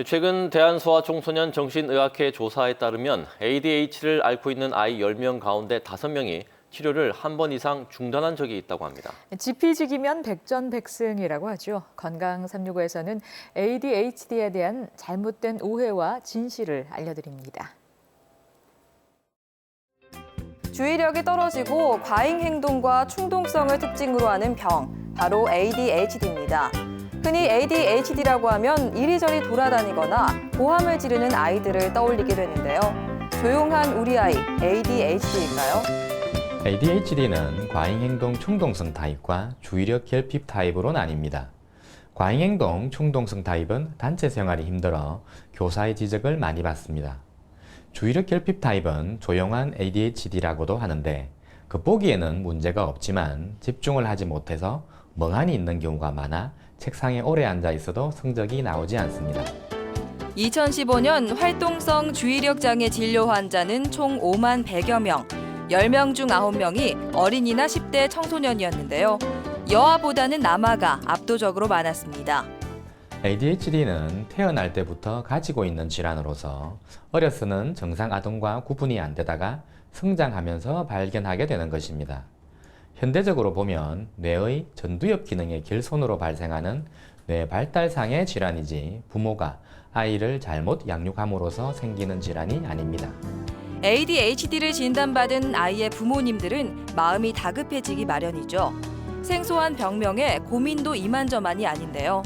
최근 대한소아청소년 정신의학회 조사에 따르면 ADHD를 앓고 있는 아이 10명 가운데 5명이 치료를 한 번 이상 중단한 적이 있다고 합니다. 지피지기면 백전백승이라고 하죠. 건강 365에서는 ADHD에 대한 잘못된 오해와 진실을 알려드립니다. 주의력이 떨어지고 과잉 행동과 충동성을 특징으로 하는 병, 바로 ADHD입니다. 흔히 ADHD라고 하면 이리저리 돌아다니거나 고함을 지르는 아이들을 떠올리게 되는데요. 조용한 우리 아이, ADHD일까요? ADHD는 과잉행동 충동성 타입과 주의력 결핍 타입으로 나뉩니다. 과잉행동 충동성 타입은 단체 생활이 힘들어 교사의 지적을 많이 받습니다. 주의력 결핍 타입은 조용한 ADHD라고도 하는데 겉보기에는 문제가 없지만 집중을 하지 못해서 멍하니 있는 경우가 많아 책상에 오래 앉아 있어도 성적이 나오지 않습니다. 2015년 활동성 주의력 장애 진료 환자는 총 5만 100여 명, 10명 중 9명이 어린이나 10대 청소년이었는데요. 여아보다는 남아가 압도적으로 많았습니다. ADHD는 태어날 때부터 가지고 있는 질환으로서 어려서는 정상 아동과 구분이 안 되다가 성장하면서 발견하게 되는 것입니다. 현대적으로 보면 뇌의 전두엽 기능의 결손으로 발생하는 뇌 발달상의 질환이지 부모가 아이를 잘못 양육함으로써 생기는 질환이 아닙니다. ADHD를 진단받은 아이의 부모님들은 마음이 다급해지기 마련이죠. 생소한 병명에 고민도 이만저만이 아닌데요.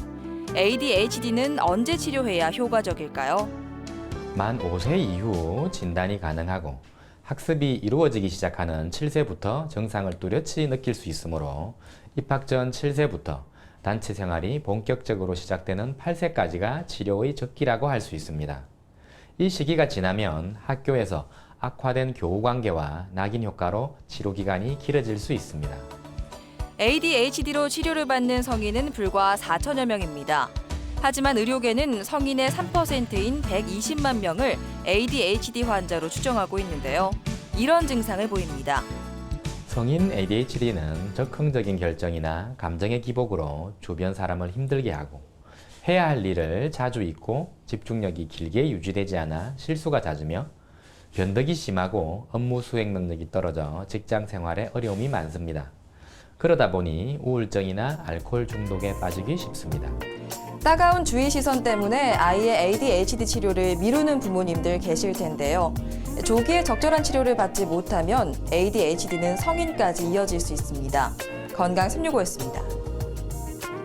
ADHD는 언제 치료해야 효과적일까요? 만 5세 이후 진단이 가능하고 학습이 이루어지기 시작하는 7세부터 증상을 뚜렷이 느낄 수 있으므로 입학 전 7세부터 단체 생활이 본격적으로 시작되는 8세까지가 치료의 적기라고 할 수 있습니다. 이 시기가 지나면 학교에서 악화된 교우 관계와 낙인 효과로 치료 기간이 길어질 수 있습니다. ADHD로 치료를 받는 성인은 불과 4천여 명입니다. 하지만 의료계는 성인의 3%인 120만 명을 ADHD 환자로 추정하고 있는데요. 이런 증상을 보입니다. 성인 ADHD는 즉흥적인 결정이나 감정의 기복으로 주변 사람을 힘들게 하고 해야 할 일을 자주 잊고 집중력이 길게 유지되지 않아 실수가 잦으며 변덕이 심하고 업무 수행 능력이 떨어져 직장 생활에 어려움이 많습니다. 그러다 보니 우울증이나 알코올 중독에 빠지기 쉽습니다. 따가운 주위 시선 때문에 아이의 ADHD 치료를 미루는 부모님들 계실 텐데요. 조기에 적절한 치료를 받지 못하면 ADHD는 성인까지 이어질 수 있습니다. 건강 365였습니다.